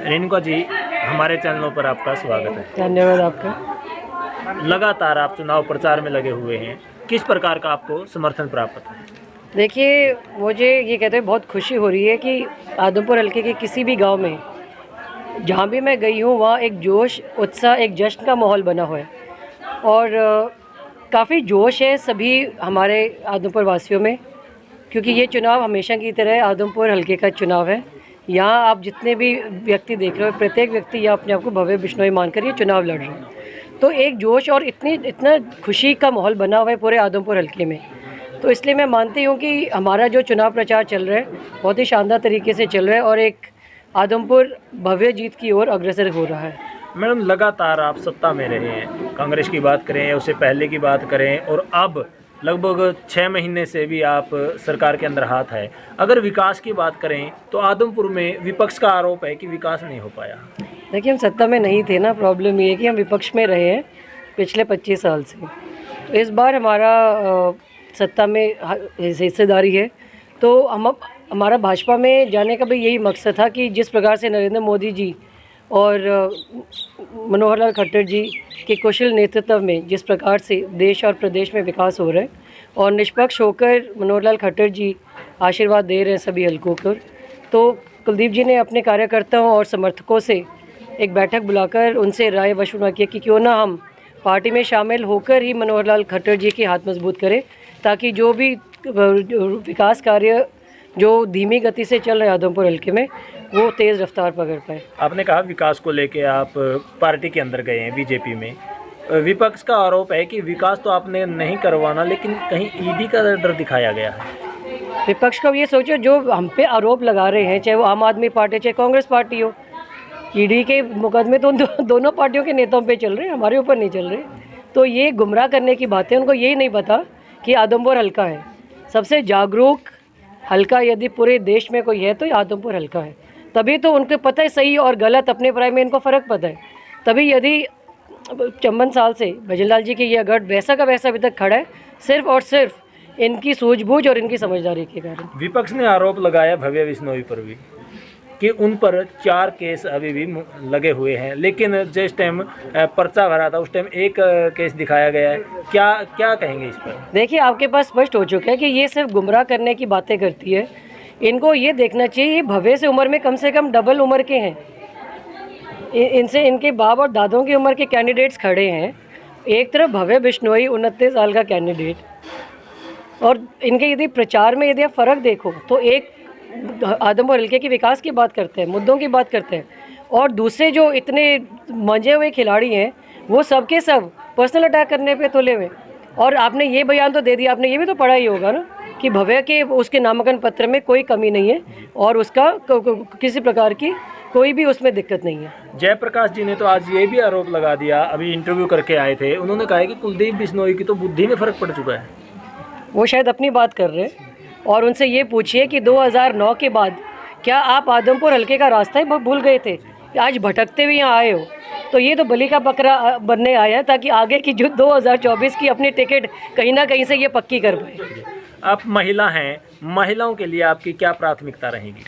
रेणुका जी, हमारे चैनलों पर आपका स्वागत है। धन्यवाद आपका। लगातार आप चुनाव प्रचार में लगे हुए हैं, किस प्रकार का आपको समर्थन प्राप्त है? देखिए, मुझे ये कहते हुए बहुत खुशी हो रही है कि आदमपुर हल्के के किसी भी गांव में जहां भी मैं गई हूं वहां एक जोश, उत्साह, एक जश्न का माहौल बना हुआ है और काफ़ी जोश है सभी हमारे आदमपुर वासियों में, क्योंकि ये चुनाव हमेशा की तरह आदमपुर हल्के का चुनाव है। यहाँ आप जितने भी व्यक्ति देख रहे हो, प्रत्येक व्यक्ति यहाँ अपने आप को भव्य बिश्नोई मानकर ये चुनाव लड़ रहे हैं। तो एक जोश और इतना खुशी का माहौल बना हुआ है पूरे आदमपुर हल्के में। तो इसलिए मैं मानती हूँ कि हमारा जो चुनाव प्रचार चल रहा है बहुत ही शानदार तरीके से चल रहा है और एक आदमपुर भव्य जीत की ओर अग्रसर हो रहा है। मैडम, लगातार आप सत्ता में रहे हैं, कांग्रेस की बात करें या उससे पहले की बात करें, और अब लगभग 6 महीने से भी आप सरकार के अंदर हाथ है। अगर विकास की बात करें तो आदमपुर में विपक्ष का आरोप है कि विकास नहीं हो पाया। देखिए, हम सत्ता में नहीं थे ना, प्रॉब्लम ये है कि हम विपक्ष में रहे हैं पिछले 25 साल से। तो इस बार हमारा सत्ता में हिस्सेदारी है, तो हमारा भाजपा में जाने का भी यही मकसद था कि जिस प्रकार से नरेंद्र मोदी जी और मनोहर लाल खट्टर जी के कुशल नेतृत्व में जिस प्रकार से देश और प्रदेश में विकास हो रहा है और निष्पक्ष होकर मनोहर लाल खट्टर जी आशीर्वाद दे रहे हैं सभी हल्कों को, तो कुलदीप जी ने अपने कार्यकर्ताओं और समर्थकों से एक बैठक बुलाकर उनसे राय मशवरा किया कि क्यों ना हम पार्टी में शामिल होकर ही मनोहर लाल खट्टर जी की हाथ मजबूत करें, ताकि जो भी विकास कार्य जो धीमी गति से चल रहे हैं आदमपुर हल्के में वो तेज़ रफ्तार पकड़ पाए। आपने कहा विकास को लेके आप पार्टी के अंदर गए हैं बीजेपी में। विपक्ष का आरोप है कि विकास तो आपने नहीं करवाना, लेकिन कहीं ईडी का डर दिखाया गया है। विपक्ष को ये सोचो, जो हम पे आरोप लगा रहे हैं, चाहे वो आम आदमी पार्टी चाहे कांग्रेस पार्टी हो, ईडी के मुकदमे तो दोनों पार्टियों के नेताओं पे चल रहे हैं, हमारे ऊपर नहीं चल रहे। तो ये गुमराह करने की बात है। उनको यही नहीं पता कि आदमपुर हल्का है सबसे जागरूक हल्का, यदि पूरे देश में कोई है तो ये आदमपुर हल्का है। तभी तो उनको पता है सही और गलत, अपने पराये में इनको फ़र्क पता है। तभी यदि 54 साल से भजनलाल जी की यह गढ़ वैसा का वैसा अभी तक खड़ा है, सिर्फ और सिर्फ इनकी सूझबूझ और इनकी समझदारी के कारण। विपक्ष ने आरोप लगाया भव्य बिश्नोई पर भी कि उन पर 4 केस अभी भी लगे हुए हैं, लेकिन जिस टाइम पर्चा भरा था उस टाइम 1 केस दिखाया गया है। क्या कहेंगे इस पर? देखिए, आपके पास स्पष्ट हो चुका है कि ये सिर्फ गुमराह करने की बातें करती है। इनको ये देखना चाहिए, ये भव्य से उम्र में कम से कम डबल उम्र के हैं। इनसे इनके बाप और दादों की उम्र के कैंडिडेट्स खड़े हैं। एक तरफ भव्य बिश्नोई 29 साल का कैंडिडेट, और इनके यदि प्रचार में यदि आप फ़र्क देखो तो एक आदमपुर हल्के के विकास की बात करते हैं, मुद्दों की बात करते हैं, और दूसरे जो इतने मंजे हुए खिलाड़ी हैं वो सब के सब पर्सनल अटैक करने पे तुले हुए। और आपने ये बयान तो दे दिया, आपने ये भी तो पढ़ा ही होगा ना कि भव्य के उसके नामांकन पत्र में कोई कमी नहीं है और उसका किसी प्रकार की कोई भी उसमें दिक्कत नहीं है। जयप्रकाश जी ने तो आज ये भी आरोप लगा दिया, अभी इंटरव्यू करके आए थे, उन्होंने कहा है कि कुलदीप बिश्नोई की तो बुद्धि में फ़र्क पड़ चुका है। वो शायद अपनी बात कर रहे हैं, और उनसे ये पूछिए कि 2009 के बाद क्या आप आदमपुर हल्के का रास्ता ही भूल गए थे, आज भटकते हुए यहाँ आए हो? तो ये तो बलि का बकरा बनने आया है, ताकि आगे की जो 2024 की अपनी टिकट कहीं ना कहीं से ये पक्की कर पाए। आप महिला हैं, महिलाओं के लिए आपकी क्या प्राथमिकता रहेगी?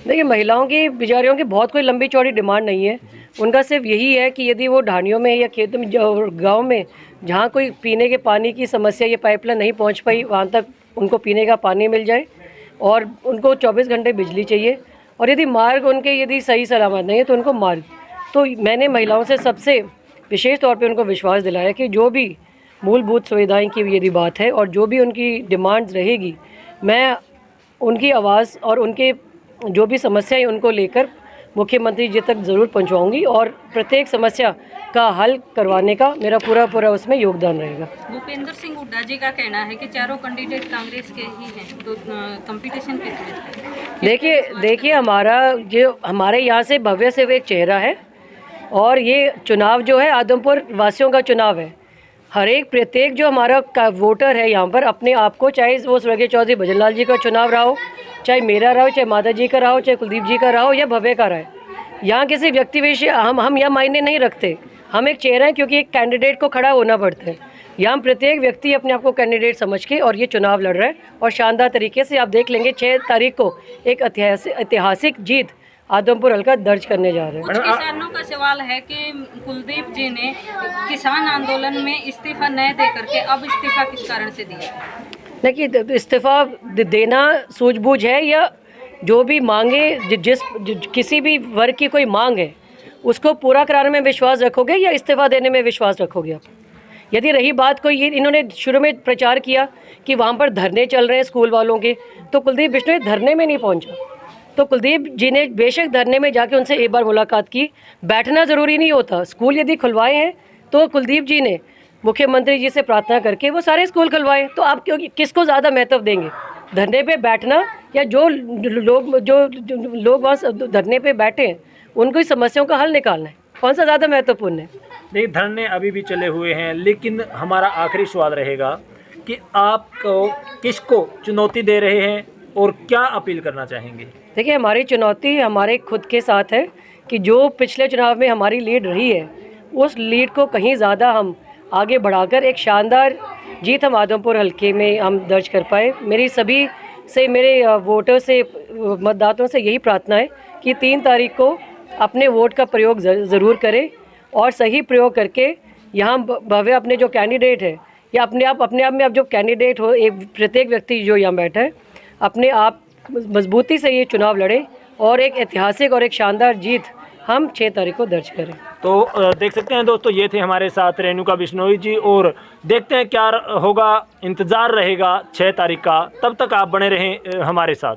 देखिए, महिलाओं की बेचारियों की बहुत कोई लंबी चौड़ी डिमांड नहीं है। उनका सिर्फ यही है कि यदि वो ढानियों में या खेतों में, गाँव में जहाँ कोई पीने के पानी की समस्या, ये पाइपलाइन नहीं पहुँच पाई, वहाँ तक उनको पीने का पानी मिल जाए, और उनको 24 घंटे बिजली चाहिए। और यदि मार्ग उनके यदि सही सलामत नहीं है तो उनको मार्ग। तो मैंने महिलाओं से सबसे विशेष तौर पे उनको विश्वास दिलाया कि जो भी मूलभूत सुविधाएं की यदि बात है और जो भी उनकी डिमांड्स रहेगी, मैं उनकी आवाज़ और उनके जो भी समस्याएं उनको लेकर मुख्यमंत्री जी तक ज़रूर पहुंचाऊंगी, और प्रत्येक समस्या का हल करवाने का मेरा पूरा उसमें योगदान रहेगा। भूपेंद्र सिंह हुड्डा जी का कहना है कि चारों कैंडिडेट कांग्रेस के ही हैं, तो कंपटीशन किस में? देखिए, हमारे यहाँ से भव्य से एक चेहरा है, और ये चुनाव जो है आदमपुर वासियों का चुनाव है। हर एक प्रत्येक जो हमारा वोटर है यहाँ पर अपने आप को, चाहे वो स्वर्गीय चौधरी भजनलाल जी का चुनाव रहा हो, चाहे मेरा रहा हो, चाहे माता जी का रहा हो, चाहे कुलदीप जी का रहा हो, या भव्य का रहा है, यहाँ किसी व्यक्ति विशेष हम यह मायने नहीं रखते। हम एक चेहरा है, क्योंकि एक कैंडिडेट को खड़ा होना पड़ता है। यहाँ प्रत्येक व्यक्ति अपने आप को कैंडिडेट समझ के और ये चुनाव लड़ रहा है, और शानदार तरीके से आप देख लेंगे 6 तारीख को एक ऐतिहासिक जीत आदमपुर हल्का दर्ज करने जा रहे हैं। कुछ किसानों का सवाल है कि कुलदीप जी ने किसान आंदोलन में इस्तीफा न दे करके अब इस्तीफा किस कारण से दिया? देखिए, इस्तीफा देना सूझबूझ है या जो भी मांगे किसी भी वर्ग की कोई मांग है उसको पूरा कराने में विश्वास रखोगे या इस्तीफा देने में विश्वास रखोगे आप? यदि रही बात कोई ये इन्होंने शुरू में प्रचार किया कि वहाँ पर धरने चल रहे हैं स्कूल वालों के, तो कुलदीप बिश्नोई धरने में नहीं पहुँचा। तो कुलदीप जी ने बेशक धरने में जाके उनसे एक बार मुलाकात की, बैठना ज़रूरी नहीं होता। स्कूल यदि खुलवाए हैं तो कुलदीप जी ने मुख्यमंत्री जी से प्रार्थना करके वो सारे स्कूल खुलवाए, तो आप क्यों किसको ज़्यादा महत्व देंगे, धरने पे बैठना या जो लोग वहाँ धरने पे बैठे हैं उनको समस्याओं का हल निकालना है? कौन सा ज़्यादा महत्वपूर्ण है? नहीं, धरने अभी भी चले हुए हैं, लेकिन हमारा आखिरी सवाल रहेगा कि आपको किसको चुनौती दे रहे हैं और क्या अपील करना चाहेंगे? देखिए, हमारी चुनौती हमारे खुद के साथ है कि जो पिछले चुनाव में हमारी लीड रही है उस लीड को कहीं ज़्यादा हम आगे बढ़ाकर एक शानदार जीत हम आदमपुर हल्के में हम दर्ज कर पाए। मेरी सभी से, मेरे वोटर से, मतदाताओं से यही प्रार्थना है कि 3 तारीख को अपने वोट का प्रयोग ज़रूर करें और सही प्रयोग करके यहाँ भव्य अपने जो कैंडिडेट है या अपने आप में अब जो कैंडिडेट हो, एक प्रत्येक व्यक्ति जो यहाँ बैठा है अपने आप मजबूती से ये चुनाव लड़े और एक ऐतिहासिक और एक शानदार जीत हम 6 तारीख को दर्ज करें। तो देख सकते हैं दोस्तों, ये थे हमारे साथ रेणुका बिश्नोई जी, और देखते हैं क्या होगा, इंतज़ार रहेगा 6 तारीख का। तब तक आप बने रहें हमारे साथ।